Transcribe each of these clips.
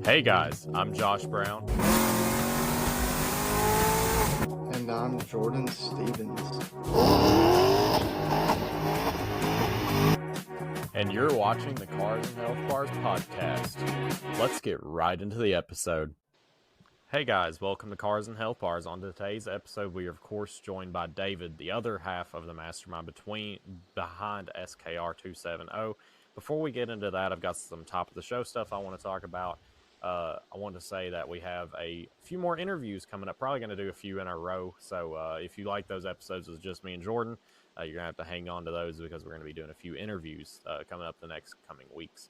Hey guys, I'm Josh Brown. And I'm Jordan Stevens. And you're watching the Cars and Health Bars podcast. Let's get right into the episode. Hey guys, welcome to Cars and Health Bars. On today's episode, we are of course joined by David, the other half of the mastermind behind SKR 270. Before we get into that, I've got some top of the show stuff I want to talk about. I want to say that we have a few more interviews coming up. Probably going to do a few in a row. So if you like those episodes with just me and Jordan, you're going to have to hang on to those because we're going to be doing a few interviews coming up the next coming weeks.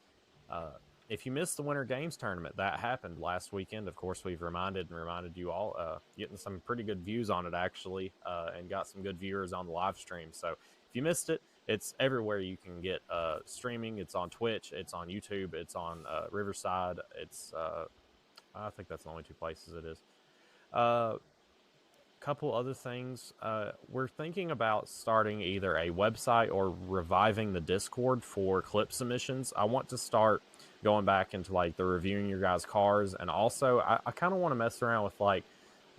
If you missed the Winter Games tournament, that happened last weekend. Of course, we've reminded you all, getting some pretty good views on it, actually, and got some good viewers on the live stream. So if you missed it, it's everywhere you can get streaming. It's on Twitch. It's on YouTube. It's on Riverside. It's I think that's the only two places it is. Couple other things. We're thinking about starting either a website or reviving the Discord for clip submissions. I want to start going back into like the reviewing your guys' cars, and also I kind of want to mess around with like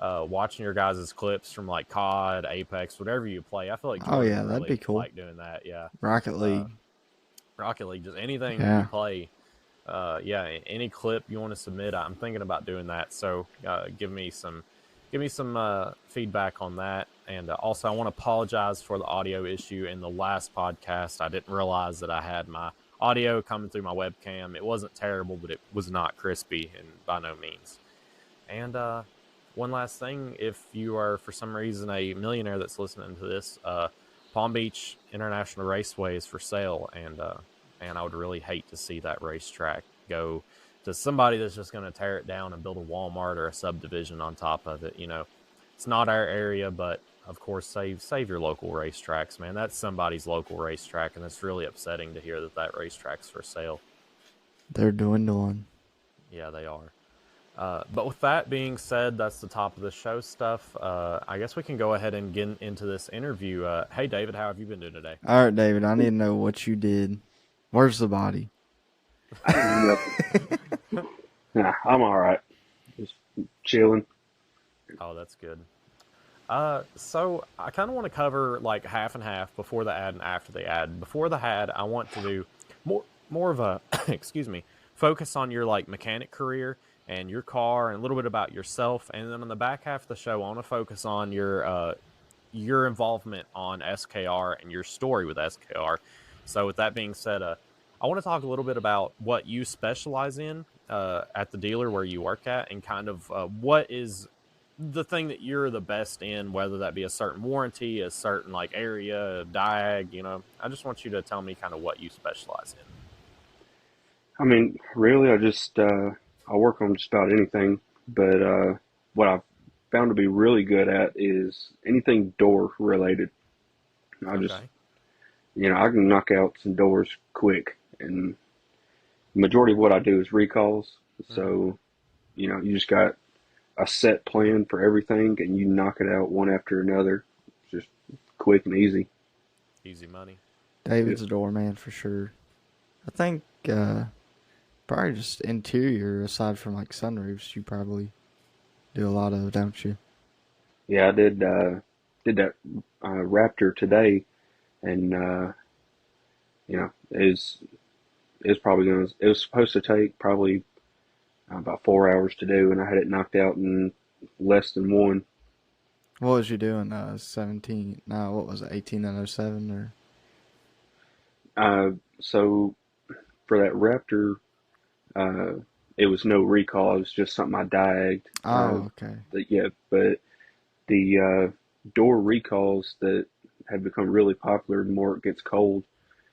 watching your guys' clips from like COD, Apex, whatever you play. I feel like Jordan that'd be cool. like doing that. Yeah, Rocket League, just anything you play. Any clip you want to submit, I'm thinking about doing that. So give me some feedback on that. And also, I want to apologize for the audio issue in the last podcast. I didn't realize that I had my audio coming through my webcam. It wasn't terrible, but it was not crispy, and by no means. And one last thing, if you are for some reason a millionaire that's listening to this, Palm Beach International Raceway is for sale, and I would really hate to see that racetrack go to somebody that's just going to tear it down and build a Walmart or a subdivision on top of it. You know, it's not our area, but of course, save your local racetracks, man. That's somebody's local racetrack, and it's really upsetting to hear that racetrack's for sale. They're dwindling. Yeah, they are. But with that being said, that's the top of the show stuff. I guess we can go ahead and get into this interview. Hey, David, how have you been doing today? All right, David, I need to know what you did. Where's the body? Nah, I'm all right. Just chilling. Oh, that's good. So I kind of want to cover like half and half before the ad and after the ad. Before the ad, I want to do more of a focus on your like mechanic career and your car and a little bit about yourself. And then on the back half of the show, I want to focus on your involvement on SKR and your story with SKR. So with that being said, I want to talk a little bit about what you specialize in at the dealer where you work at, and kind of what is the thing that you're the best in, whether that be a certain warranty, a certain like area, a diag, you know. I just want you to tell me kind of what you specialize in. I mean, really, I work on just about anything, but what I've found to be really good at is anything door related. I can knock out some doors quick, and the majority of what I do is recalls. So, you just got a set plan for everything, and you knock it out one after another. It's just quick and easy. Easy money. David's a doorman for sure. I think probably just interior, aside from like sunroofs, you probably do a lot of, don't you? Yeah, I did that Raptor today, and it was supposed to take probably about 4 hours to do, and I had it knocked out in less than one. What was you doing? 17? No, what was it? 18907 or? So for that Raptor, it was no recall. It was just something I diagged. Oh, okay. But the door recalls that have become really popular the more it gets cold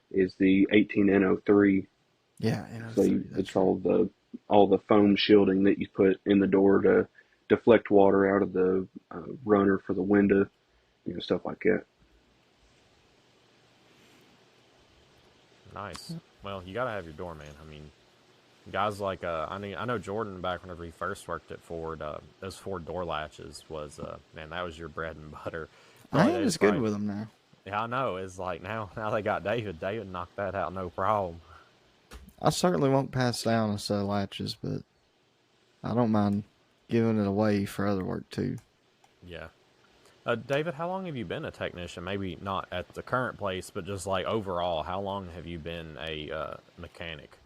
is the 18N03. Yeah, so it's all the foam shielding that you put in the door to deflect water out of the runner for the window, stuff like that. Nice. Well, you got to have your doorman. I mean, guys like I know Jordan back whenever he first worked at Ford. Those Ford door latches was man, that was your bread and butter. I ain't as good with them now. Yeah, I know. It's like now they got David. David knocked that out, no problem. I certainly won't pass down a set of latches, but I don't mind giving it away for other work too. Yeah. David, how long have you been a technician? Maybe not at the current place, but just like overall, how long have you been a mechanic?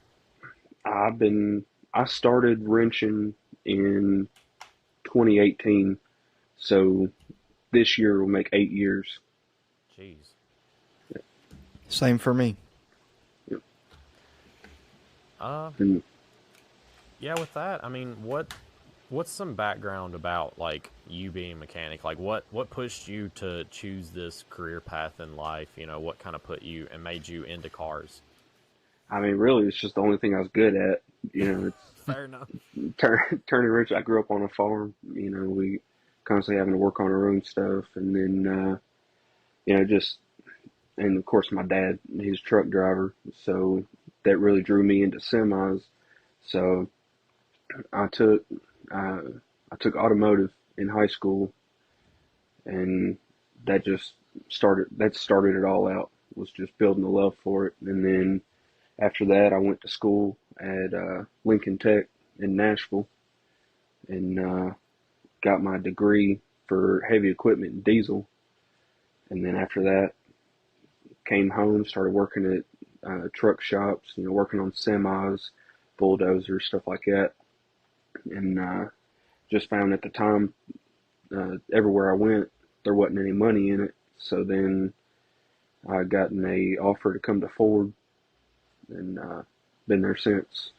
I started wrenching in 2018, so this year will make 8 years. Jeez. Same for me. Yep. Uh, And yeah, with that, I mean, what's some background about like you being a mechanic? Like what pushed you to choose this career path in life? You know, what kind of put you and made you into cars? I mean, really, it's just the only thing I was good at. Fair enough. Turning wrench. I grew up on a farm. We constantly having to work on our own stuff, and then just and of course my dad, he's a truck driver, so that really drew me into semis. So I took uh, I took automotive in high school, and that started it all out. Was just building the love for it, and then after that I went to school at Lincoln Tech in Nashville, and got my degree for heavy equipment and diesel. And then after that, came home, started working at truck shops, working on semis, bulldozers, stuff like that. And just found at the time, everywhere I went, there wasn't any money in it. So then I got a offer to come to Ford, and been there since.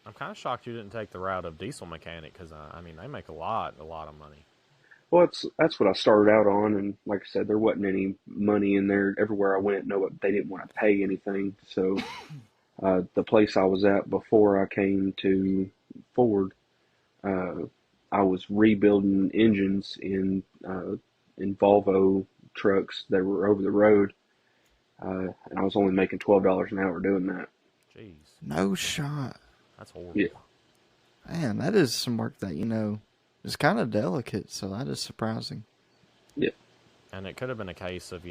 I'm kind of shocked you didn't take the route of diesel mechanic because I mean they make a lot of money. Well, that's what I started out on, and like I said, there wasn't any money in there. Everywhere I went, no, they didn't want to pay anything. So the place I was at before I came to Ford, uh, I was rebuilding engines in Volvo trucks that were over the road, and I was only making $12 an hour doing that. Jeez, No shot. that's horrible. Yeah, Man, that is some work that, is kind of delicate, so that is surprising. yeah, And it could have been a case of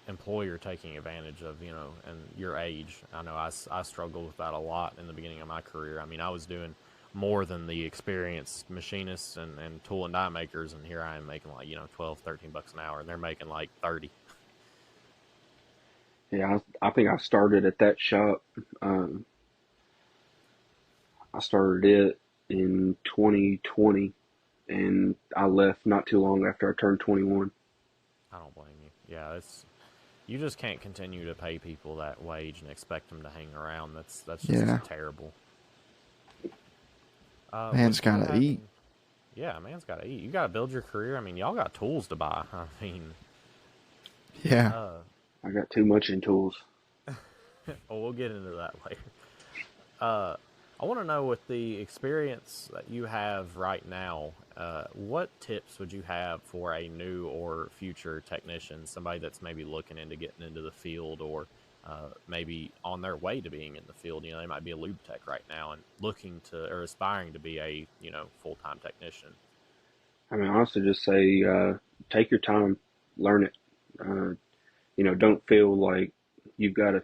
employer taking advantage of and your age. I know I struggled with that a lot in the beginning of my career. I mean, I was doing more than the experienced machinists and tool and die makers, and here I am making like 12, $13 an hour, and they're making like 30. yeah. I think I started at that shop. Um, I started it in 2020, and I left not too long after I turned 21. I don't blame you. Yeah, you just can't continue to pay people that wage and expect them to hang around. That's just Yeah. terrible. Man's With you gotta eat. Yeah, man's got to eat. You got to build your career. I mean, y'all got tools to buy. I mean, Yeah. I got too much in tools. well, we'll get into that later. I want to know, with the experience that you have right now, what tips would you have for a new or future technician, somebody that's maybe looking into getting into the field, or maybe on their way to being in the field? They might be a lube tech right now and looking to or aspiring to be a full-time technician. I mean, honestly, just say take your time, learn it. Don't feel like you've got to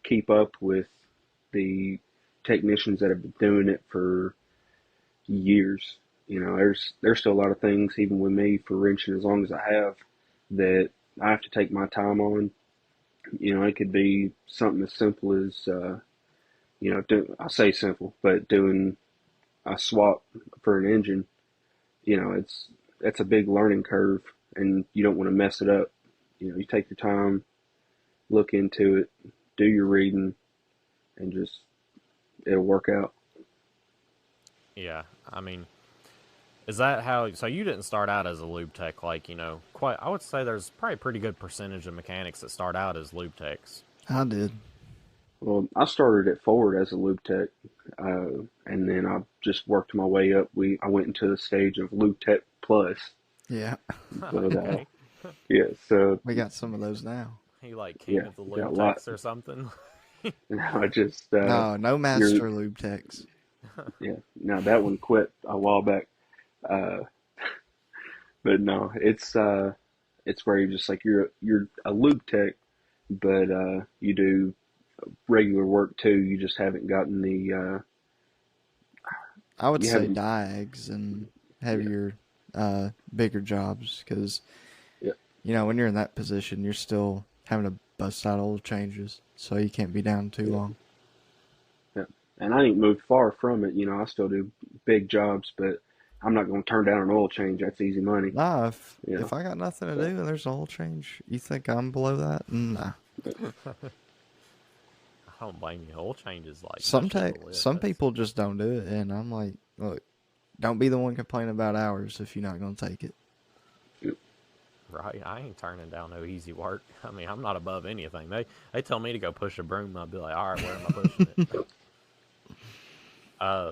keep up with the technicians that have been doing it for years. There's still a lot of things, even with me, for wrenching as long as I have, that I have to take my time on. It could be something as simple as I say simple, but doing a swap for an engine. It's a big learning curve, and you don't want to mess it up. You take your time, look into it, do your reading, and just it'll work out. Yeah, I mean, is that how? So you didn't start out as a lube tech, like quite. I would say there's probably a pretty good percentage of mechanics that start out as lube techs. I did. Well, I started at Ford as a lube tech, and then I just worked my way up. I went into the stage of lube tech plus. Yeah. But Okay. yeah, so We got some of those now. He like king yeah, of the got a lube lot. techs or something. Now I just No you're master lube techs. yeah. Now that one quit a while back, uh, but no, it's where you're just like you're a lube tech, but you do regular work too. You just haven't gotten the I would you say have, diags and yeah, heavier, bigger jobs because, yeah, when you're in that position, you're still having to bust out oil changes, so you can't be down too yeah, long. yeah. And I ain't moved far from it. I still do big jobs, but I'm not going to turn down an oil change. That's easy money. Nah, You if know. I got nothing to So do and there's a oil change, you think I'm below that? Nah. I don't blame you. Oil changes like that Some shit's a lift. some That's people just don't do it, and I'm like, look, don't be the one complaining about hours if you're not gonna take it. right. I ain't turning down no easy work. I mean, I'm not above anything. They tell me to go push a broom, I'll be like, all right, where am I pushing it? Uh,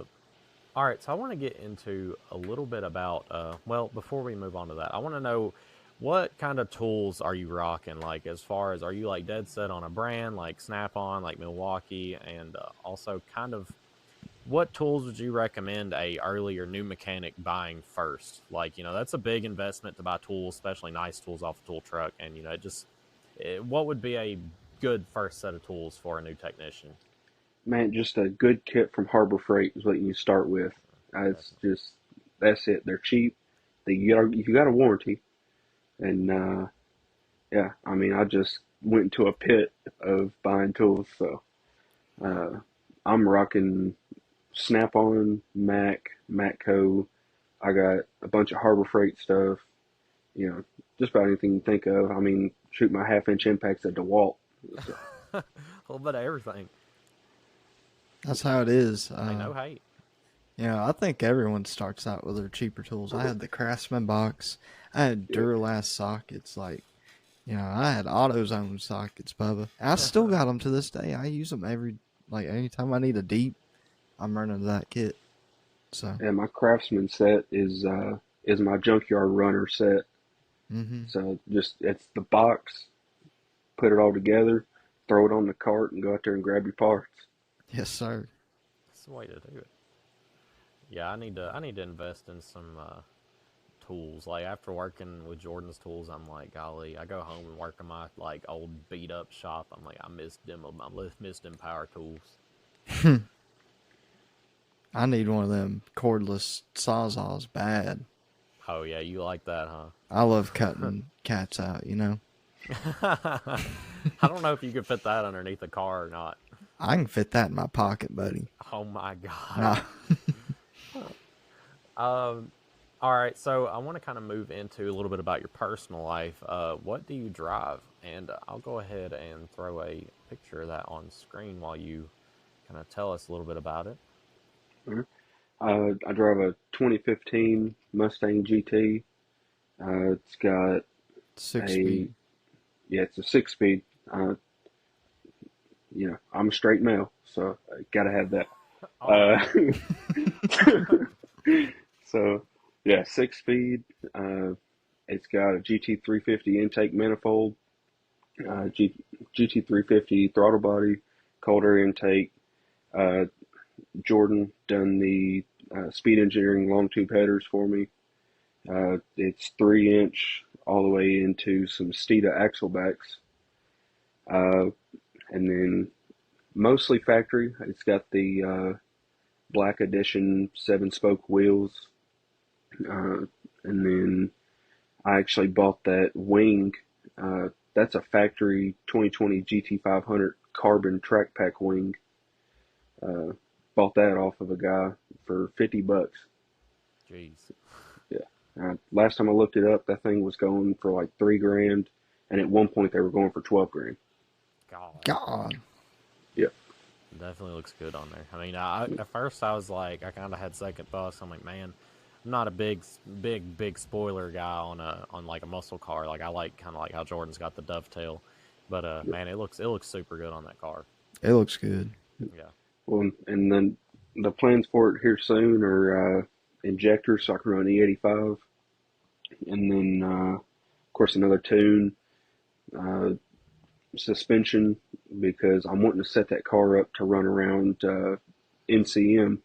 all right. So I want to get into a little bit about. Well, before we move on to that, I want to know what kind of tools are you rocking? Like, as far as are you like dead set on a brand like Snap-on, like Milwaukee, and also kind of what tools would you recommend a early or new mechanic buying first? Like, that's a big investment to buy tools, especially nice tools off a tool truck. And, what would be a good first set of tools for a new technician? man, just a good kit from Harbor Freight is what you start with. It's Definitely. just that's it. They're cheap. You got a warranty, and yeah, I mean, I just went into a pit of buying tools, so uh, I'm rocking Snap-on, Matco. I got a bunch of Harbor Freight stuff. Just about anything you think of. I mean, shoot my half-inch impacts at DeWalt. So, A little bit of everything. That's how it is. Hey, no hate. I think everyone starts out with their cheaper tools. I had the Craftsman box. I had yeah, Duralast sockets. Like, I had AutoZone sockets, Bubba. I still got them to this day. I use them anytime I need a deep, I'm running to that kit. So, and my Craftsman set is my junkyard runner set. mm-hmm. So just it's the box, put it all together, throw it on the cart, and go out there and grab your parts. Yes, sir. That's the way to do it. Yeah, I need to invest in some tools. Like after working with Jordan's tools, I'm like, golly, I go home and work on my like old beat up shop. I'm like, I missed them power tools. I need one of them cordless sawzalls bad. Oh yeah, you like that, huh? I love cutting cats out, I don't know if you could fit that underneath a car or not. I can fit that in my pocket, buddy. Oh my god. Nah. All right, so I want to kind of move into a little bit about your personal life. What do you drive? And I'll go ahead and throw a picture of that on screen while you kind of tell us a little bit about it. I drive a 2015 Mustang GT. It's got Six a speed. yeah, it's a 6 speed. Uh, I'm a straight male, so I gotta have that. All right. So yeah, 6 speed. It's got a GT350 intake manifold, GT350 throttle body, cold air intake. Uh, Jordan done the speed engineering long tube headers for me. It's 3 inch all the way into some Steeda axle backs, uh, and then mostly factory. It's got the Black Edition 7-spoke wheels, and then I actually bought that wing. That's a factory 2020 GT500 carbon track pack wing. Uh, Bought that off of a guy for $50. Jeez. Yeah. Last time I looked it up, that thing was going for like 3 grand, and at one point they were going for 12 grand. God. God. Yeah. Definitely looks good on there. I mean, at first I was like, I kind of had second thoughts. I'm like, man, I'm not a big spoiler guy on like a muscle car. Like I like kind of like how Jordan's got the dovetail, but Yeah. man, it looks super good on that car. It looks good. Yeah. Well, and then the plans for it here soon are injectors, so I can run E85, and then of course another tune, uh, suspension, because I'm wanting to set that car up to run around NCM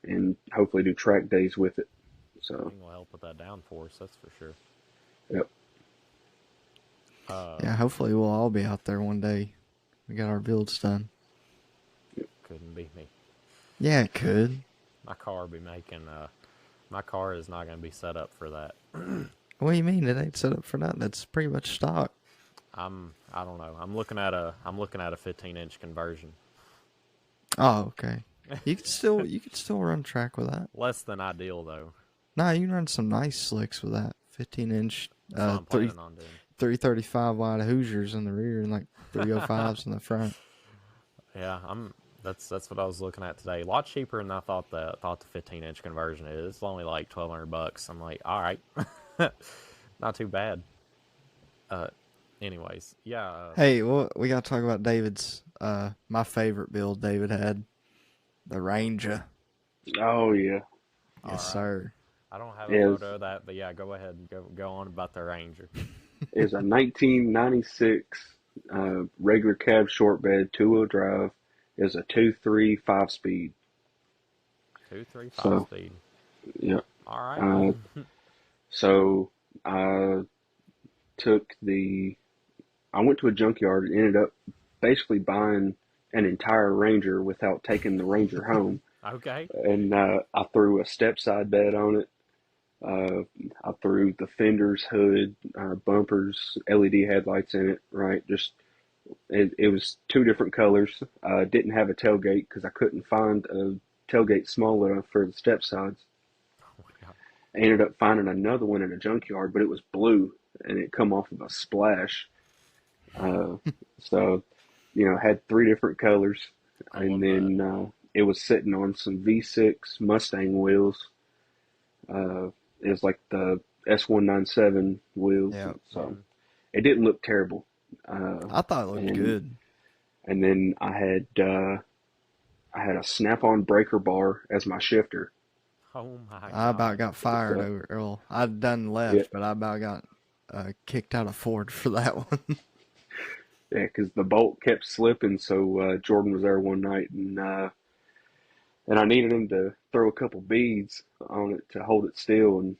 and hopefully do track days with it. So, Thing will help with that downforce, that's for sure. yep. Yeah, hopefully we'll all be out there one day. We got our builds done. Couldn't be me. Yeah, it could. My car will be making. My car is not going to be set up for that. What do you mean it ain't set up for nothing? It's pretty much stock. I don't know. I'm looking at a 15-inch conversion. Oh, okay. You could still run track with that. Less than ideal though. Nah, you can run some nice slicks with that 15-inch, That's what I'm planning on doing. 335 wide Hoosiers in the rear and like 305s in the front. Yeah, That's what I was looking at today. A lot cheaper than I thought the 15-inch conversion is. It's only like $1,200. I'm like, all right, not too bad. Anyways, yeah. Hey, well, we got to talk about David's, my favorite build David had, the Ranger. Oh yeah. Yes, sir. I don't have a photo of that, but yeah, go ahead and go on about the Ranger. It's a 1996 regular cab short bed 2-wheel drive. Is a 2.3 5-speed. 2.3 So, 5-speed. Yeah. All right. So I I went to a junkyard and ended up basically buying an entire Ranger without taking the Ranger home. Okay. And I threw a step side bed on it. I threw the fenders, hood, bumpers, LED headlights in it. Right, just it was 2 different colors. Didn't have a tailgate because I couldn't find a tailgate small enough for the step sides. Oh my God. I ended up finding another one in a junkyard, but it was blue and it come off of a splash. So, had 3 different colors, and then it was sitting on some V6 Mustang wheels. It was like the S197 wheels, Yeah. so it didn't look terrible. I thought it looked good. And then I had a snap-on breaker bar as my shifter. Oh my God. I about got fired So, over Earl. I'd done left, Yeah. but I about got kicked out of Ford for that one. Yeah, because the bolt kept slipping. So Jordan was there one night, and I needed him to throw a couple beads on it to hold it still. And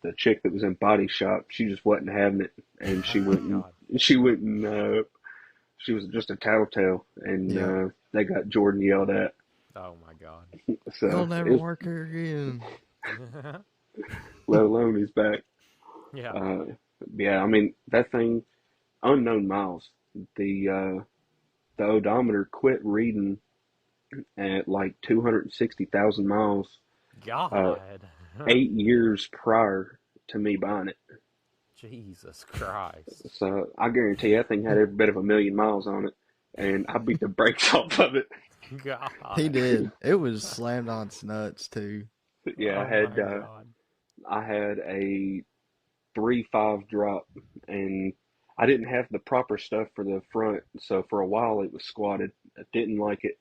the chick that was in body shop, she just wasn't having it, and she went and she was just a tattletale, and Yeah. they got Jordan yelled at. Oh my God. So He'll never work here again. let alone he's back. Yeah. Yeah, I mean that thing, unknown miles. The odometer quit reading at like 260,000 miles God. 8 years prior to me buying it. Jesus Christ. So I guarantee that thing had every bit of 1,000,000 miles on it, and I beat the brakes off of it. God. He did. It was slammed on its nuts too. Yeah, Oh my God. I had a 3.5 drop, and I didn't have the proper stuff for the front, so for a while it was squatted. I didn't like it,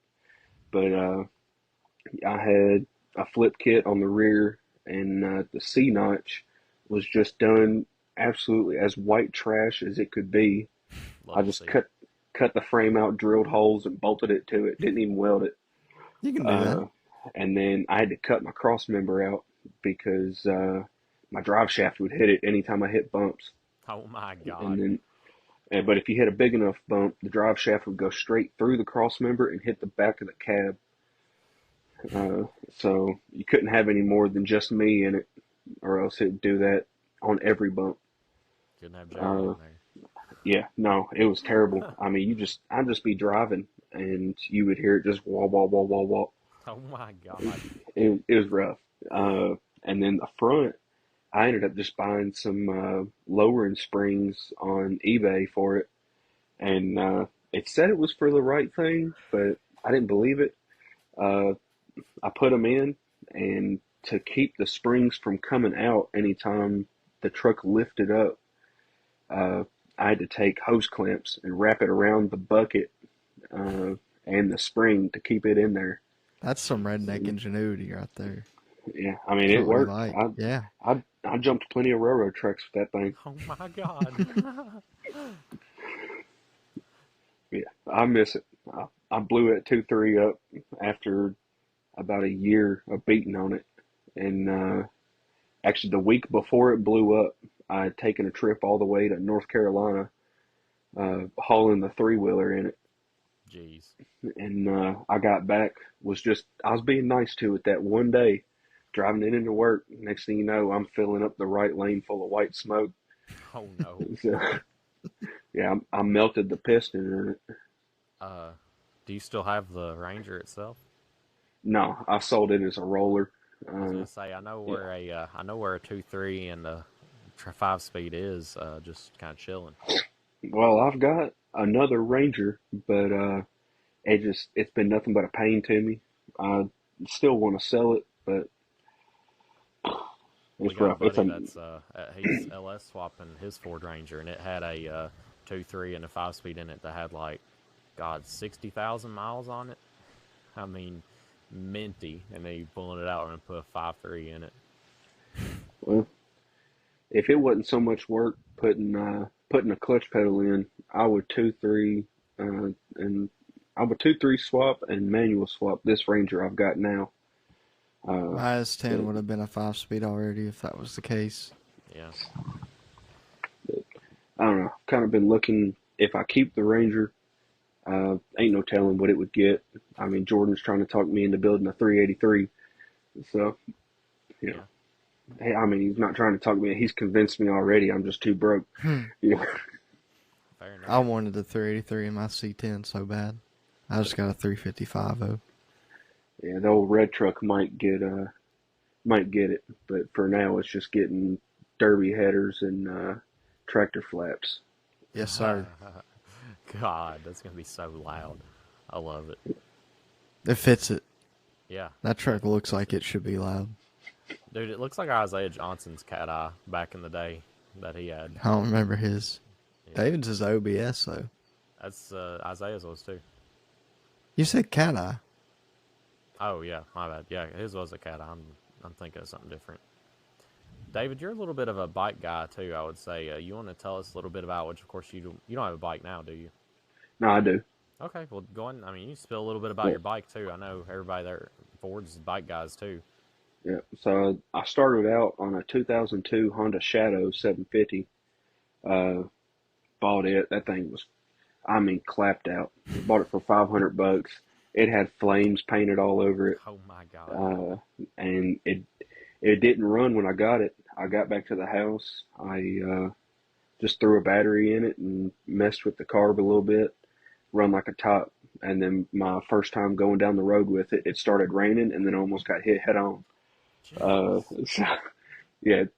but I had a flip kit on the rear, and the C notch was just done absolutely as white trash as it could be. Love I to just see it. cut the frame out, drilled holes, and bolted it to it. Didn't even weld it. You can do that. And then I had to cut my cross member out because my drive shaft would hit it anytime I hit bumps. Oh my God. But if you hit a big enough bump, the drive shaft would go straight through the cross member and hit the back of the cab. So you couldn't have any more than just me in it, or else it would do that on every bump. Couldn't have Joey in there. Yeah, no, it was terrible. I mean, I'd just be driving and you would hear it just wah, wah, wah, wah, wah. Oh my God. It was rough. And then the front, I ended up just buying some lowering springs on eBay for it. And it said it was for the right thing, but I didn't believe it. I put them in, and to keep the springs from coming out anytime the truck lifted up, I had to take hose clamps and wrap it around the bucket and the spring to keep it in there. That's some redneck ingenuity right there. Yeah, I mean, That's it what we worked. like. Yeah. I jumped plenty of railroad tracks with that thing. Oh my God. Yeah, I miss it. I blew that 2.3 up after about a year of beating on it. And actually, the week before it blew up, I had taken a trip all the way to North Carolina, hauling the 3-wheeler in it. Jeez. And I got back, I was being nice to it that one day, driving it into work. Next thing you know, I'm filling up the right lane full of white smoke. Oh no. So, yeah, I melted the piston in it. Uh, do you still have the Ranger itself? No, I sold it as a roller. I was Uh, gonna say yeah. I know where a 2.3 and a 5 speed is. Just kind of chilling. Well, I've got another Ranger, but it's been nothing but a pain to me. I still want to sell it, but We it's got a rough. buddy that's he's LS swapping his Ford Ranger, and it had a 2.3 and a 5 speed in it that had like, God, 60,000 miles on it. I mean, minty, and they pulling it out and put a 5.3 in it. Well, if it wasn't so much work putting a clutch pedal in, I would 2-3 and I would 2-3 swap and manual swap this Ranger I've got now. My S10 But, would have been a 5-speed already if that was the case. Yeah. but I don't know. Kind of been looking if I keep the Ranger. Ain't no telling what it would get. I mean, Jordan's trying to talk me into building a 383. So, you know, hey, I mean, he's not trying to talk me. He's convinced me already. I'm just too broke. You know? Fair enough. I wanted the 383 in my C10 so bad. I just got a 355 though. Yeah, the old red truck might get it, but for now it's just getting derby headers and tractor flaps. Yes, sir. God, that's gonna be so loud. I love it. It fits it. Yeah, That truck looks like it should be loud. dude, it looks like Isaiah Johnson's cat eye back in the day that he had. I don't remember his. Yeah. David's is OBS though. That's Isaiah's was too. You said cat eye. Oh yeah, my bad. Yeah, his was a cat eye. I'm thinking of something different. David, you're a little bit of a bike guy too. I would say. You want to tell us a little bit about, which of course you don't have a bike now, do you? No, I do. Okay, well go on. I mean, you spill a little bit about Yeah, your bike too. I know everybody there, Ford's bike guys too. yeah. So I started out on a 2002 Honda Shadow 750. Uh, Bought it. That thing was, I mean, clapped out. Bought it for $500. It had flames painted all over it, Oh my God. and it didn't run when I got it. I got back to the house. I just threw a battery in it and messed with the carb a little bit, run like a top. And then my first time going down the road with it, it started raining and then almost got hit head on. Uh, Jeez. so, yeah, a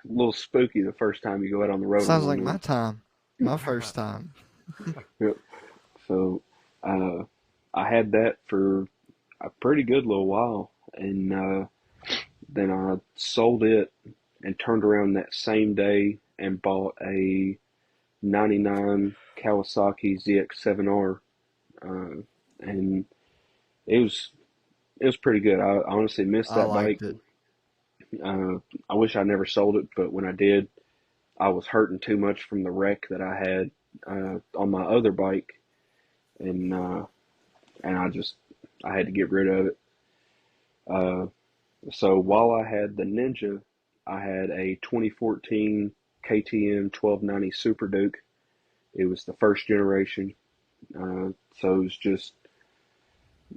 little spooky the first time you go out on the road on Sounds one like of my them. time. My first time. Yep. So uh, I had that for a pretty good little while, and then I sold it and turned around that same day and bought a '99 Kawasaki ZX7R, and it was it was pretty good. I honestly missed I that bike. liked it. I wish I never sold it, but when I did, I was hurting too much from the wreck that I had on my other bike, and I had to get rid of it. Uh, so while I had the Ninja, I had a 2014 KTM 1290 Super Duke. It was the first generation, so it was just,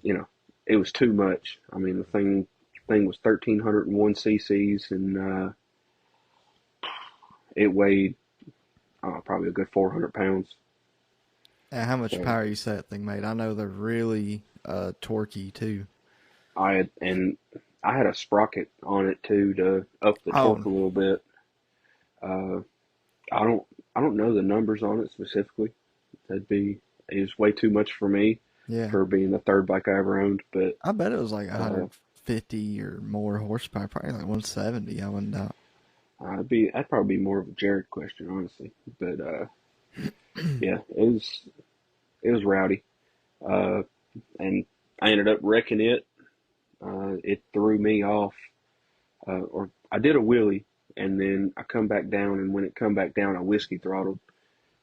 you know, it was too much. I mean, the thing was 1301 cc's, and it weighed probably a good 400 pounds. And how much So power you say that thing made? I know they're really torquey too. I had a sprocket on it too to up the torque Oh, a little bit. Uh, I don't I don't know the numbers on it specifically. It was way too much for me yeah. for being the third bike I ever owned. But I bet it was like uh, 150 or more horsepower, probably like 170. I wouldn't doubt. that'd probably be more of a Jared question, honestly. But yeah, it was rowdy, uh, and I ended up wrecking it. It threw me off, or I did a wheelie, and then I come back down, and when it come back down, I whiskey throttled,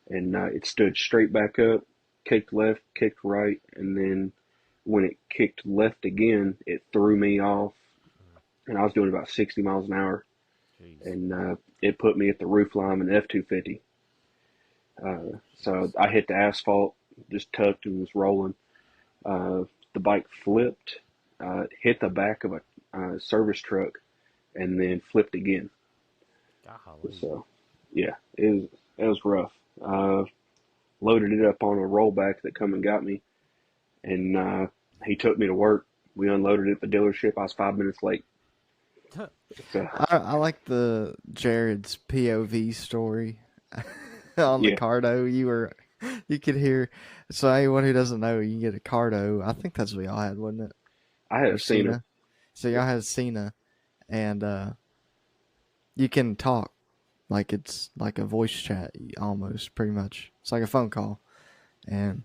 and it stood straight back up, kicked left, kicked right, and then when it kicked left again, it threw me off, and I was doing about 60 miles an hour, Jeez. and it put me at the roof line in F250. So I hit the asphalt, just tucked and was rolling. The bike flipped, hit the back of a service truck, and then flipped again. Golly. So, yeah, it was rough. Loaded it up on a rollback that come and got me, and he took me to work. We unloaded it at the dealership. I was 5 minutes late. So, I like the Jared's POV story on the yeah, Cardo. You could hear. So anyone who doesn't know, you can get a Cardo. I think that's what y'all had, wasn't it? I Or have seen her. Cena. So y'all had Cena, and you can talk like it's like a voice chat almost, pretty much. It's like a phone call, and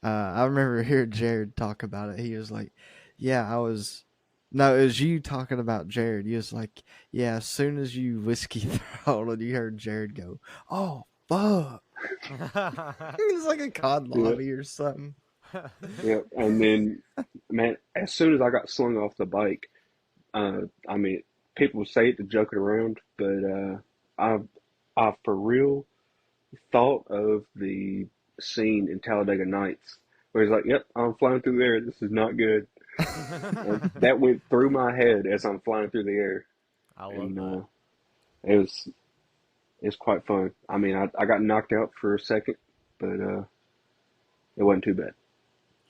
I remember hearing Jared talk about it. He was like, "Yeah, I was." No, it was you talking about Jared. He was like, "Yeah, as soon as you whiskey throttled, you heard Jared go, oh fuck." It was like a COD Yeah, lobby or something. yeah. And then, man, as soon as I got slung off the bike, I mean, people say it to joke it around, but I for real thought of the scene in Talladega Nights where he's like, "Yep, I'm flying through the air. This is not good." And that went through my head as I'm flying through the air, I love and that. it was it's quite fun. I mean, I got knocked out for a second, but it wasn't too bad.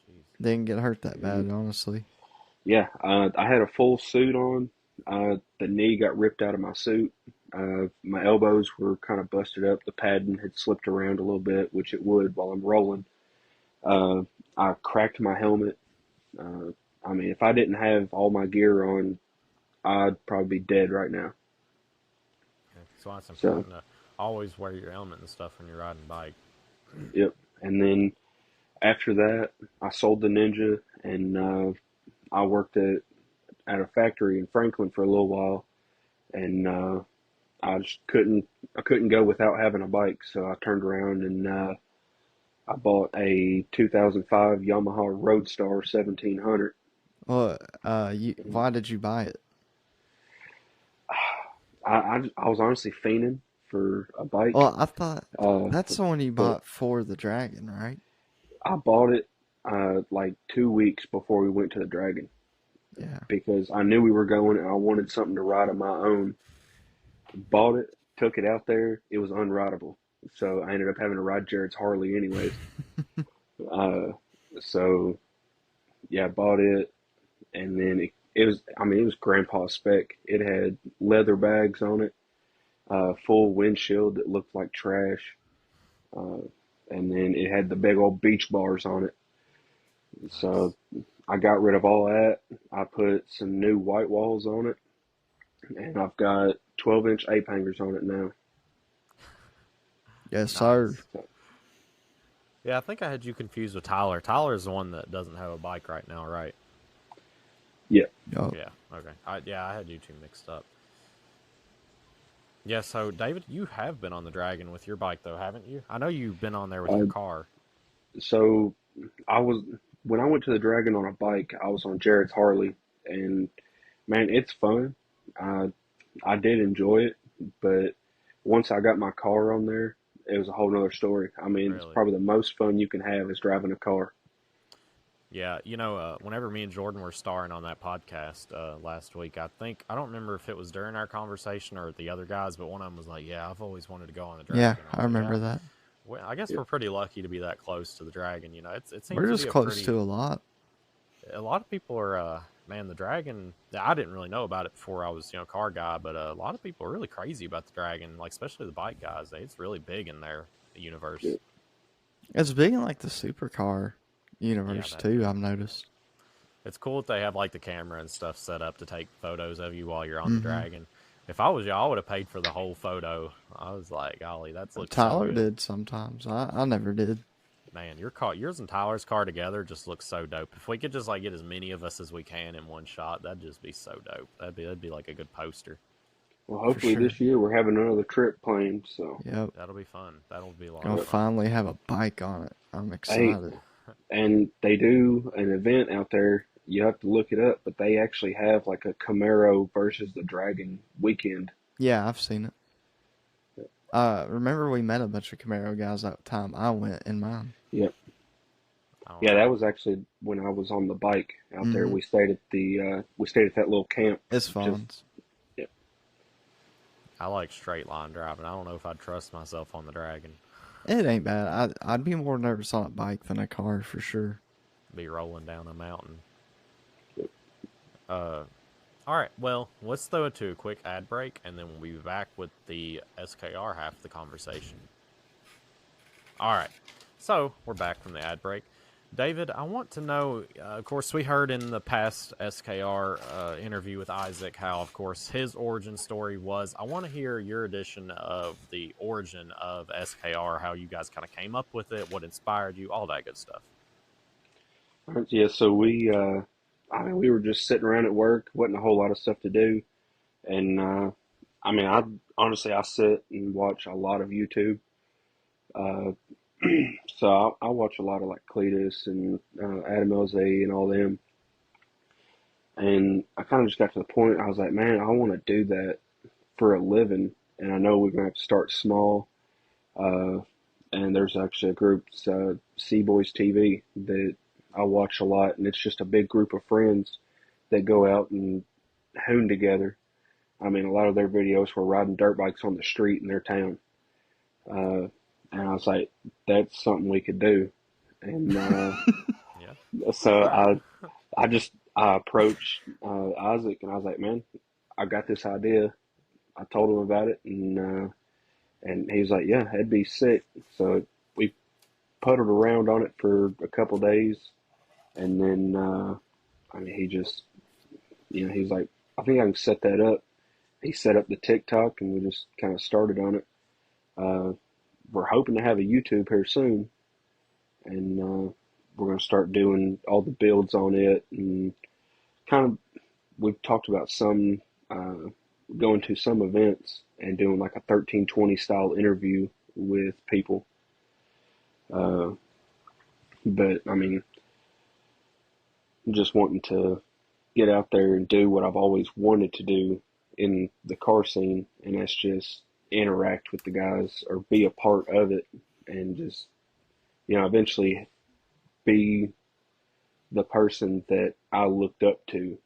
Jeez. Didn't get hurt that Mhm. bad, honestly. Yeah, I had a full suit on. The knee got ripped out of my suit. My elbows were kind of busted up. The padding had slipped around a little bit, which it would while I'm rolling. Uh, I cracked my helmet. Uh, I mean, if I didn't have all my gear on, I'd probably be dead right now. Yeah, so it's So, important to always wear your helmet and stuff when you're riding a bike. yep. And then after that, I sold the Ninja, and I worked at a factory in Franklin for a little while, and I just couldn't go without having a bike. So I turned around and I bought a 2005 Yamaha Roadstar 1700. Well, why did you buy it? I was honestly fiending for a bike, Well, I thought uh, that's the one you but bought for the Dragon, right? I bought it like 2 weeks before we went to the Dragon Yeah. because I knew we were going and I wanted something to ride on my own. Bought it, took it out there. It was unrideable, so I ended up having to ride Jared's Harley anyways. Uh, so yeah, I bought it, and then it was. I mean, it was grandpa spec. It had leather bags on it, full windshield that looked like trash, uh, and then it had the big old beach bars on it. So Nice. I got rid of all that. I put some new white walls on it, and I've got 12-inch ape hangers on it now. Yes, sir. Nice. Yeah, I think I had you confused with Tyler. Tyler's the one that doesn't have a bike right now, right? Yeah, Yup. Yeah. Okay. I had you two mixed up. Yeah. So David, you have been on the Dragon with your bike, though, haven't you? I know you've been on there with your uh, car. so I was when I went to the Dragon on a bike, I was on Jared's Harley, and man, it's fun. I I did enjoy it, but once I got my car on there, it was a whole nother story. I mean, it's Really? probably the most fun you can have is driving a car. Yeah, whenever me and Jordan were starring on that podcast last week, I don't remember if it was during our conversation or the other guys, but one of them was like, "Yeah, I've always wanted to go on the Yeah, Dragon." I I was like, "Yeah, remember that. well, I guess Yeah, we're pretty lucky to be that close to the Dragon." It seems We're to just be a close pretty. to a lot. A lot of people are, man, the Dragon. I didn't really know about it before I was, a car guy, but a lot of people are really crazy about the Dragon, like especially the bike guys. It's really big in their yeah, universe. It's big in like the supercar Yeah, universe that too, too. I've noticed. It's cool that they have like the camera and stuff set up to take photos of you while you're on the Mm-hmm. Dragon. If I was you, I would have paid for the whole photo. I was like, golly, that looks so Tyler good. did sometimes. I never did. Man, yours and Tyler's car together just looks so dope. If we could just like get as many of us as we can in one shot, that'd just be so dope. That'd be like a good poster. well, For hopefully sure. this year we're having another trip planned. So, Yep. That'll be fun. That'll be a lot Gonna of yep. fun. finally have a bike on it. I'm Hey, excited. and they do an event out there. You have to look it up, but they actually have like a Camaro versus the Dragon weekend. Yeah, I've seen it. Remember we met a bunch of Camaro guys that time I went in mine. Yep. I don't Yeah, know. that was actually when I was on the bike out there. Hmm. We stayed at that little camp. It's Just fun. yeah, I like straight line driving. I don't know if I'd trust myself on the Dragon. It ain't bad. I'd be more nervous on a bike than a car for sure. Be rolling down a mountain. Uh, all right. Well, let's throw it to a quick ad break, and then we'll be back with the SKR half of the conversation. All right. So we're back from the ad break. David, I want to know, of course, we heard in the past SKR interview with Isaac how, of course, his origin story was. I want to hear your edition of the origin of SKR, how you guys kind of came up with it, what inspired you, all that good stuff. yeah. So I mean, we were just sitting around at work, wasn't a whole lot of stuff to do, and I mean, I honestly I sit and watch a lot of YouTube. Uh, so I watch a lot of like Cletus and Adam LZ and all them. And I kind of just got to the point, I was like, man, I want to do that for a living. And I know we're going to have to start small. Uh, and there's actually a group, Sea Boys TV, that I watch a lot. And it's just a big group of friends that go out and hoon together. I mean, a lot of their videos were riding dirt bikes on the street in their town. Uh, and I was like, that's something we could do. And Yeah. so I approached Isaac and I was like, man, I got this idea. I told him about it, and he was like, yeah, it'd be sick. So we puttered around on it for a couple days, and then I mean, he just, he's like, I think I can set that up. He set up the TikTok, and we just kind of started on it. Uh, we're hoping to have a YouTube here soon, and we're going to start doing all the builds on it, and kind of we've talked about some going to some events and doing like a 1320 style interview with people. Uh, but I mean, just wanting to get out there and do what I've always wanted to do in the car scene, and that's just interact with the guys or be a part of it, and just eventually be the person that I looked up to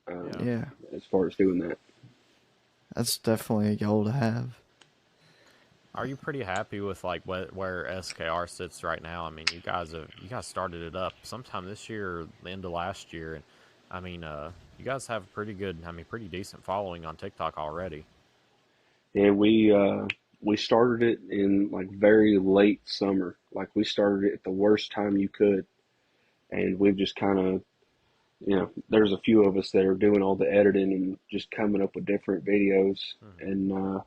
Yeah. Yeah, as far as doing that. that's definitely a goal to have. Are you pretty happy with like where SKR sits right now? I mean, you guys started it up sometime this year, or the end of last year, and I mean, you guys have a pretty good, pretty decent following on TikTok already. And we started it in like very late summer. Like we started it at the worst time you could, and we've just kind of there's a few of us that are doing all the editing and just coming up with different videos, Mm-hmm. and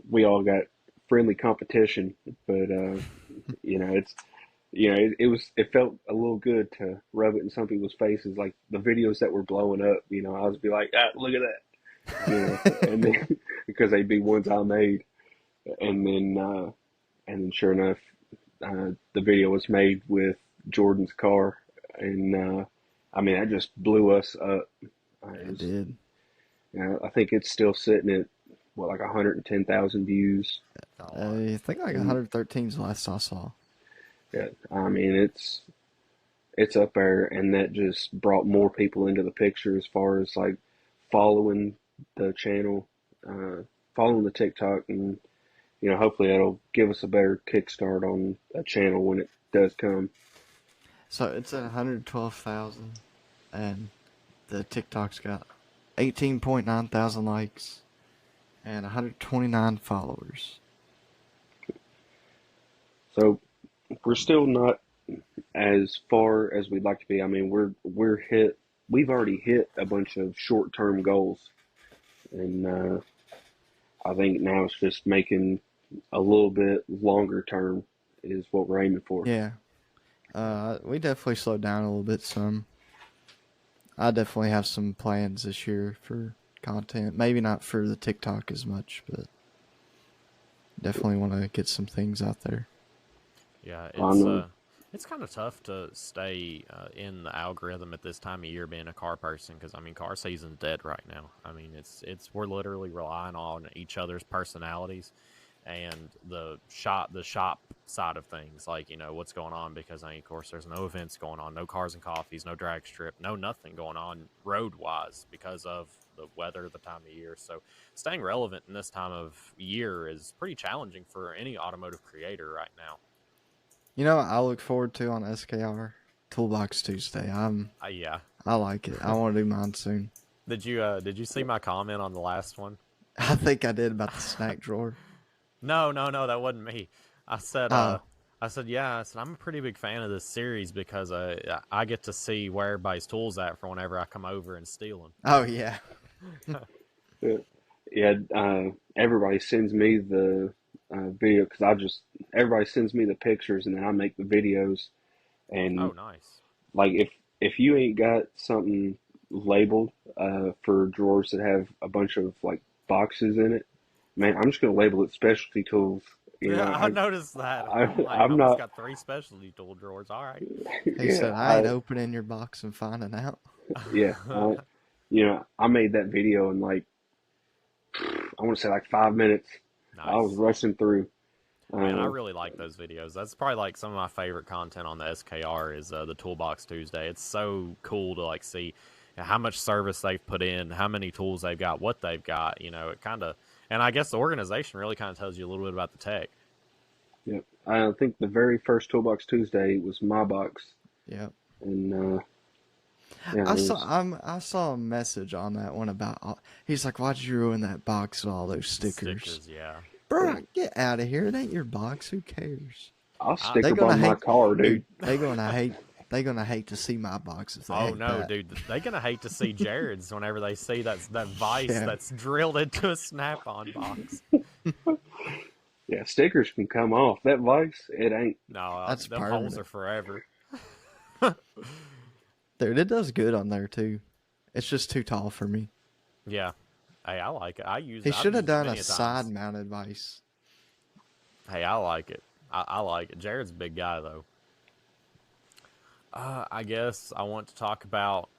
we all got friendly competition, but it's it felt a little good to rub it in some people's faces, like the videos that were blowing up. I was be like, look at that, and then because they'd be ones I made, and then sure enough, the video was made with Jordan's car, and I mean that just blew us up. It It was, did. I think it's still sitting at what, like 110,000 views. I think like And 113 is the last I saw. yeah, I mean it's up there, and that just brought more people into the picture as far as like following the channel, following the TikTok, and hopefully that'll give us a better kickstart on a channel when it does come. So it's at 112,000, and the TikTok's got 18.9 thousand likes and 129 followers. So we're still not as far as we'd like to be. I mean, we've already hit a bunch of short-term goals, and I think now it's just making a little bit longer term is what we're aiming for. Yeah. We definitely slowed down a little bit some. I definitely have some plans this year for content. Maybe not for the TikTok as much, but definitely want to get some things out there. Yeah, I know. it's kind of tough to stay in the algorithm at this time of year being a car person, because I mean car season's dead right now. I mean it's we're literally relying on each other's personalities, and the shop side of things, like, you know, what's going on, because I mean, of course, there's no events going on, no cars and coffees, no drag strip, no nothing going on road wise because of the weather, the time of year. So staying relevant in this time of year is pretty challenging for any automotive creator right now. You know what I look forward to on SKR? Toolbox Tuesday. Yeah. I like it. I want to do mine soon. Did you see my comment on the last one? I think I did about the snack drawer. No, that wasn't me. I said, Oh. yeah, I said, I'm a pretty big fan of this series because I get to see where everybody's tools at for whenever I come over and steal them. Oh, yeah. Yeah, everybody sends me the video because everybody sends me the pictures and then I make the videos. And Oh, nice. like if you ain't got something labeled for drawers that have a bunch of like boxes in it, man, I'm just gonna label it specialty tools. You know, Yeah, I noticed that. I, I'm like, I'm oh, it's not. got 3 specialty tool drawers. All right. He Yeah, said, I ain't opening your box and finding out. yeah. You know, I made that video in like I want to say like 5 minutes. I was Nice. rushing through. Man, I really like those videos. That's probably like some of my favorite content on the SKR is the Toolbox Tuesday. It's so cool to like see how much service they've put in, how many tools they've got, what they've got. You know, it kind of, and I guess the organization really kind of tells you a little bit about the tech. Yep. I think the very first Toolbox Tuesday was my box, Yep. and yeah, I saw a message on that one about. He's like, "Why'd you ruin that box with all those stickers?" Yeah. Bro, get out of here! It ain't your box. Who cares? I'll They sticker gonna bomb my hate, car, dude. They gonna hate. They gonna hate to see my box if they Oh hate no, that. dude! They're gonna hate to see Jared's whenever they see that vise Yeah. that's drilled into a Snap-on box. Yeah, stickers can come off. That vise, it ain't. No, That's them holes permanent. are forever. Dude, it does good on there too. It's just too tall for me. Yeah. Hey, I like it. I've He used should have it done a many times. side-mounted vise. Hey, I like it. I like it. Jared's a big guy, though. I guess I want to talk about,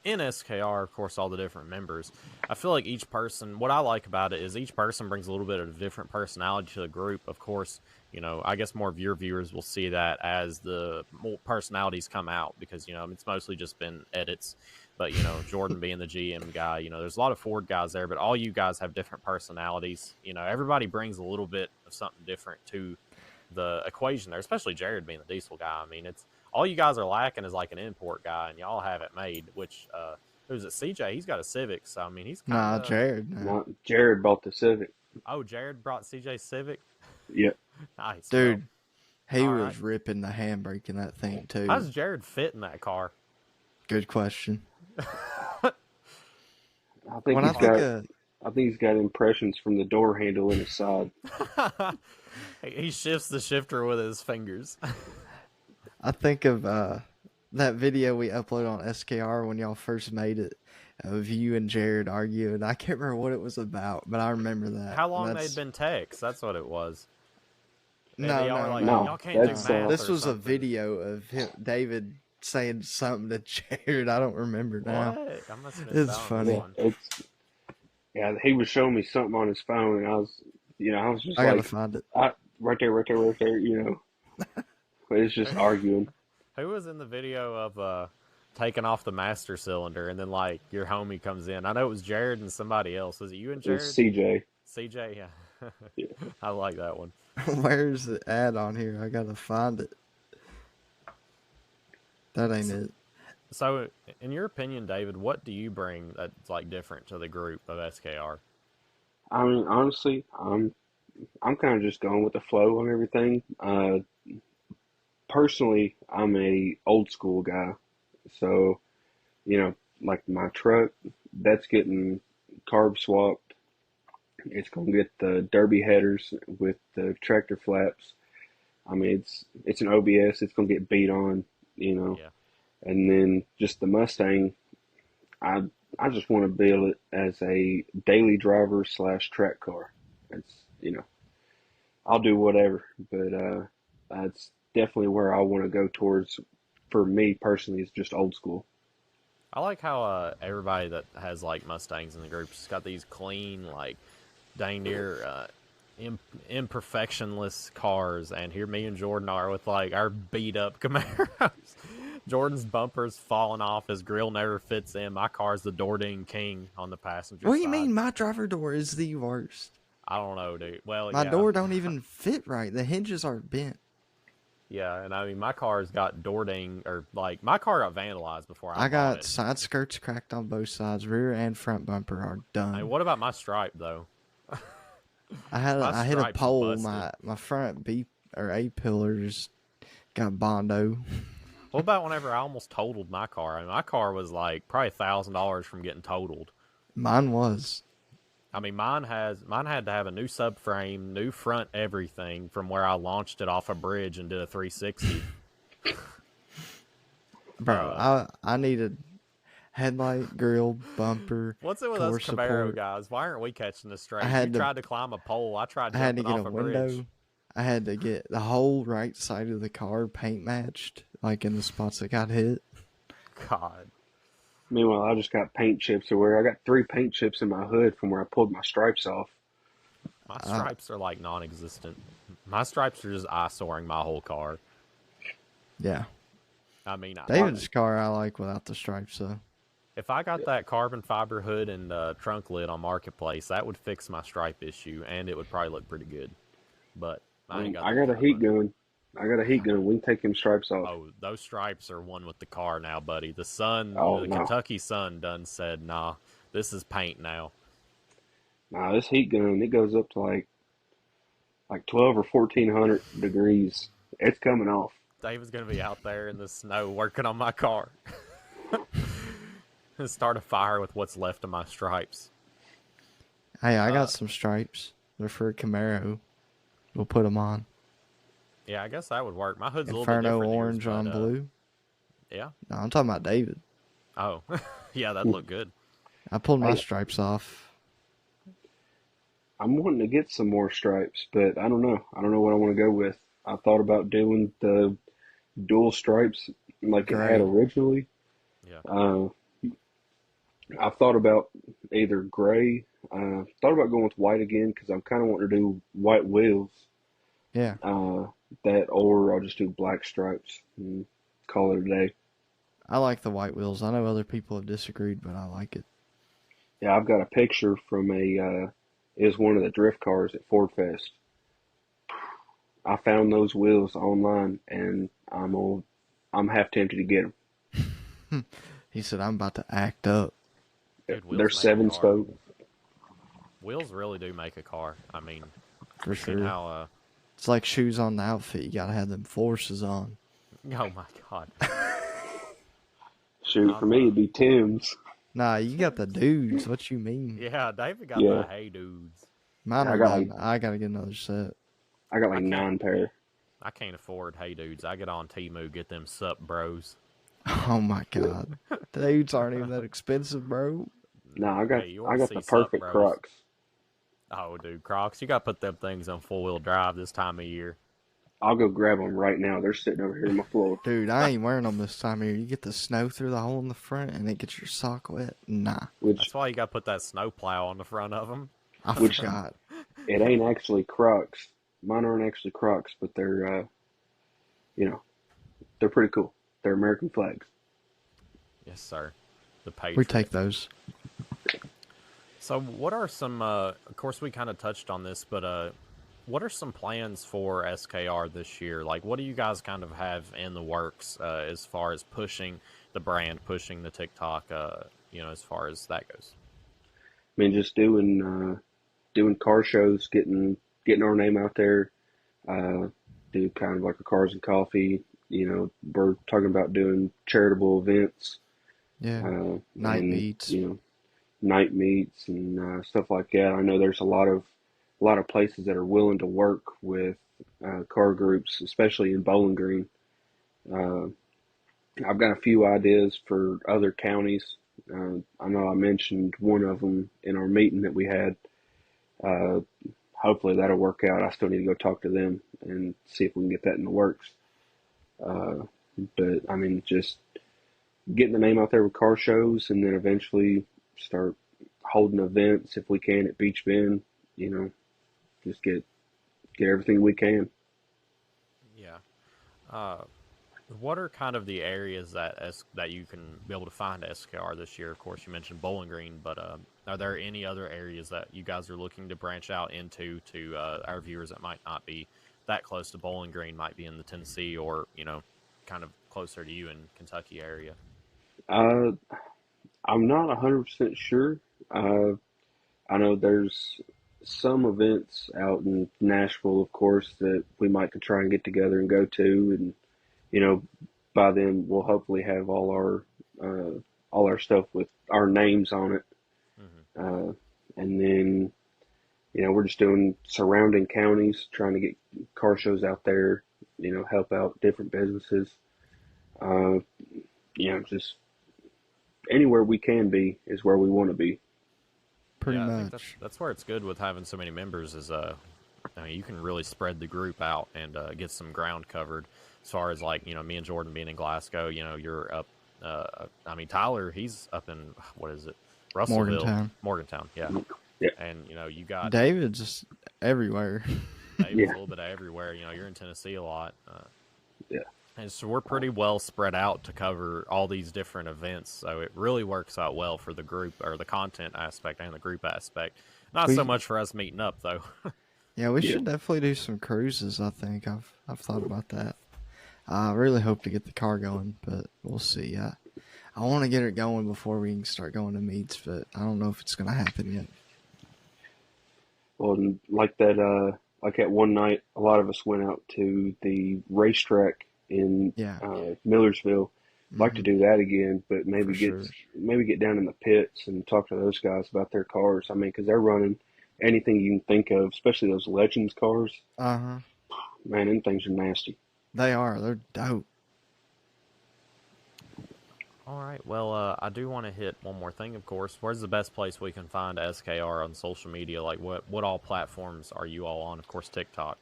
in SKR, of course, all the different members. I feel like each person, what I like about it is each person brings a little bit of a different personality to the group. Of course, you know, I guess more of your viewers will see that as the more personalities come out because, you know, it's mostly just been edits. But, you know, Jordan being the GM guy, you know, there's a lot of Ford guys there, but all you guys have different personalities. You know, everybody brings a little bit of something different to the equation there, especially Jared being the diesel guy. I mean, it's all you guys are lacking is like an import guy, and y'all have it made, which, who's it? CJ, he's got a Civic, so, I mean, he's kind Nah, of... Jared. Nah. Not Jared bought the Civic. Oh, Jared brought CJ Civic? Yep. Nice. Dude, he all was right. ripping the handbrake in that thing too. How does Jared fit in that car? Good question. I think When he's I think got. of, I think he's got impressions from the door handle in his side. He shifts the shifter with his fingers. I think of that video we uploaded on SKR when y'all first made it of you and Jared arguing. I can't remember what it was about, but I remember that. How long they'd been texts? That's what it was. And No, y'all were like, no. y'all can't do That's, math This or was a something. video of him, David saying something to Jared. I don't remember now. What? I must have It's missed out on funny. this one. Yeah, he was showing me something on his phone, and I was just I gotta like, find it. right there, you know. But it's just arguing. Who was in the video of taking off the master cylinder and then like your homie comes in? I know it was Jared and somebody else. Was it you and It was Jared? CJ. CJ, yeah. Yeah. I like that one. Where's the ad on here? I gotta find it. That ain't it. So, in your opinion, David, what do you bring that's like different to the group of SKR? I mean, honestly, I'm kind of just going with the flow on everything. Personally, I'm a old school guy, so you know, like my truck, that's getting carb swapped. It's gonna get the derby headers with the tractor flaps. I mean, it's an OBS. It's gonna get beat on, you know. Yeah. And then just the Mustang, I I just want to build it as a daily driver slash track car. It's I'll do whatever, but that's definitely where I want to go towards. For me personally, is just old school. I like how everybody that has like Mustangs in the group just got these clean, like dang near imperfectionless cars, and here me and Jordan are with like our beat up Camaros. Jordan's bumper's falling off, his grill never fits in. My car's the door ding king on the passenger What side. do you mean my driver door is the worst? I don't know, dude. Well, My yeah. door don't even fit right. The hinges are bent. Yeah, and I mean, my car's got door ding, or like, my car got vandalized before I bought got it. side skirts cracked on both sides. Rear and front bumper are done. I mean, what about my stripe, though? I hit a stripes are pole. busted. My front B or A pillars got Bondo. What about whenever I almost totaled my car? I mean, my car was like probably $1,000 from getting totaled. Mine was. I mean, mine had to have a new subframe, new front everything from where I launched it off a bridge and did a 360. Bro, I needed headlight, grill, bumper. What's it with us Camaro guys? Why aren't we catching this straight? You tried to climb a pole. I tried jumping off a window. Bridge. I had to get the whole right side of the car paint matched, like in the spots that got hit. God. Meanwhile, I just got paint chips everywhere. I got 3 paint chips in my hood from where I pulled my stripes off. My stripes are like non-existent. My stripes are just eyesoring my whole car. Yeah. I mean, David's car I like without the stripes, though. If I got that carbon fiber hood and trunk lid on Marketplace, that would fix my stripe issue, and it would probably look pretty good. But I got a heat gun. I got a heat gun. We can take them stripes off. Oh, those stripes are one with the car now, buddy. The sun, no. Kentucky sun done said, nah, this is paint now. Nah, this heat gun, it goes up to like 12 or 1400 degrees. It's coming off. David's going to be out there in the snow working on my car. Start a fire with what's left of my stripes. Hey, I got some stripes. They're for a Camaro. We'll put them on. Yeah, I guess that would work. My hood's Inferno a little bit different. orange yours, on blue. Yeah. No, I'm talking about David. Oh, yeah, that'd look good. I pulled my stripes off. I'm wanting to get some more stripes, but I don't know. I don't know what I want to go with. I thought about doing the dual stripes like it had originally. Yeah. I've thought about either gray. Thought about going with white again because I'm kind of wanting to do white wheels. Yeah. Or I'll just do black stripes and call it a day. I like the white wheels. I know other people have disagreed, but I like it. Yeah, I've got a picture from it was one of the drift cars at Ford Fest. I found those wheels online, and I'm half tempted to get them. He said, "I'm about to act up." Dude, they're 7-spoke. Wheels really do make a car. I mean, for sure. How, it's like shoes on the outfit. You gotta have them forces on. Oh my god. Shoot, for me it'd be Tim's. Nah, you got the dudes. What you mean? Yeah, David got the hey dudes. Mine are done. I gotta get another set. I got 9 pair. I can't afford hey dudes. I get on Temu, get them sup bros. Oh my god, dudes aren't even that expensive, bro. No, I got the perfect Crocs. Oh, dude, Crocs! You got to put them things on 4-wheel drive this time of year. I'll go grab them right now. They're sitting over here on my floor. Dude, I ain't wearing them this time of year. You get the snow through the hole in the front, and it gets your sock wet. Nah. That's why you got to put that snow plow on the front of them. I forgot. It ain't actually Crocs. Mine aren't actually Crocs, but they're, they're pretty cool. They're American flags. Yes, sir. The Patriots. We take those. So what are some, of course we kind of touched on this, but what are some plans for SKR this year? Like, what do you guys kind of have in the works as far as pushing the brand, pushing the TikTok, as far as that goes? I mean, just doing car shows, getting our name out there, do kind of like a Cars and Coffee. We're talking about doing charitable events. Yeah. Night meets. Night meets and stuff like that. I know there's a lot of places that are willing to work with car groups, especially in Bowling Green. I've got a few ideas for other counties. I know I mentioned one of them in our meeting that we had. Hopefully that'll work out. I still need to go talk to them and see if we can get that in the works. But I mean, just getting the name out there with car shows, and then eventually start holding events if we can at Beach Bend, just get everything we can. Yeah. Uh, what are kind of the areas that you can be able to find SKR this year? Of course, you mentioned Bowling Green, but are there any other areas that you guys are looking to branch out into to our viewers that might not be that close to Bowling Green, might be in the Tennessee or, kind of closer to you in Kentucky area? Uh, I'm not 100% sure. Uh, I know there's some events out in Nashville, of course, that we might could try and get together and go to, and you know, by then we'll hopefully have all our stuff with our names on it, Hmm. and then we're just doing surrounding counties, trying to get car shows out there, help out different businesses, uh, just anywhere we can be is where we want to be. Pretty Yeah, I think that's much. that's where it's good with having so many members is I mean, you can really spread the group out and get some ground covered. As far as like me and Jordan being in Glasgow, you're up. I mean, Tyler, he's up in what is it, Russellville, Morgantown. Morgantown, yeah. Yeah, And you got David's just everywhere. David's yeah, a little bit of everywhere. You're in Tennessee a lot. yeah. And so we're pretty well spread out to cover all these different events. So it really works out well for the group or the content aspect and the group aspect. Not so We much for us meeting up though. Yeah, we Yeah. should definitely do some cruises. I think I've thought about that. I really hope to get the car going, but we'll see. I want to get it going before we can start going to meets, but I don't know if it's gonna happen yet. Well, and like that one night, a lot of us went out to the racetrack in Yeah. Millersville. Like to Hmm. do that again, but For sure. maybe get down in the pits and talk to those guys about their cars. I mean, because they're running anything you can think of, especially those Legends cars. Uh huh. Man, them things are nasty. They are. They're dope. All right. Well, I do want to hit one more thing, of course. Where's the best place we can find SKR on social media? Like, what all platforms are you all on? Of course, TikTok.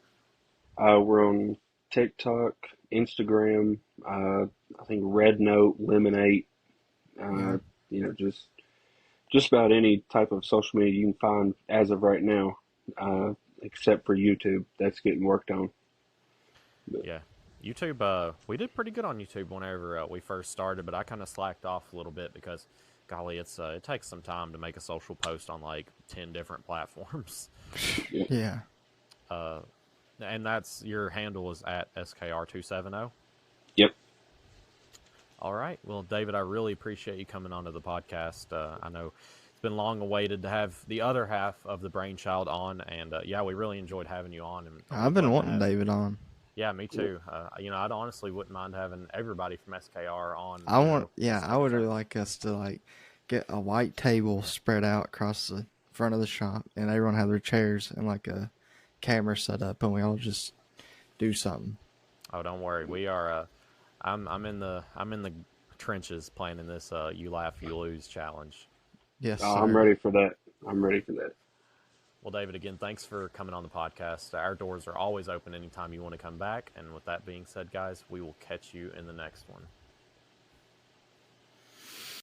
We're on TikTok, Instagram, I think Red Note, Lemonade, Yeah. uh, just about any type of social media you can find as of right now, except for YouTube. That's getting worked on. But, Yeah. YouTube, we did pretty good on YouTube whenever we first started, but I kind of slacked off a little bit because, golly, it takes some time to make a social post on like 10 different platforms. yeah. Yeah. Uh, and that's your handle is at SKR270. Yep. All right. Well, David, I really appreciate you coming onto the podcast. I know it's been long awaited to have the other half of the brainchild on, and yeah, we really enjoyed having you on, and I've we'd been love to wanting have. David on. Yeah, me too. I'd honestly wouldn't mind having everybody from SKR on. I want. This Yeah, I would really episode. like us to get a white table spread out across the front of the shop, and everyone have their chairs and like a camera set up, and we all just do something. Oh, don't worry. We are. I'm in the trenches planning this. You laugh, you lose challenge. Yes, I'm sir. ready for that. I'm ready for that. Well, David, again, thanks for coming on the podcast. Our doors are always open anytime you want to come back. And with that being said, guys, we will catch you in the next one.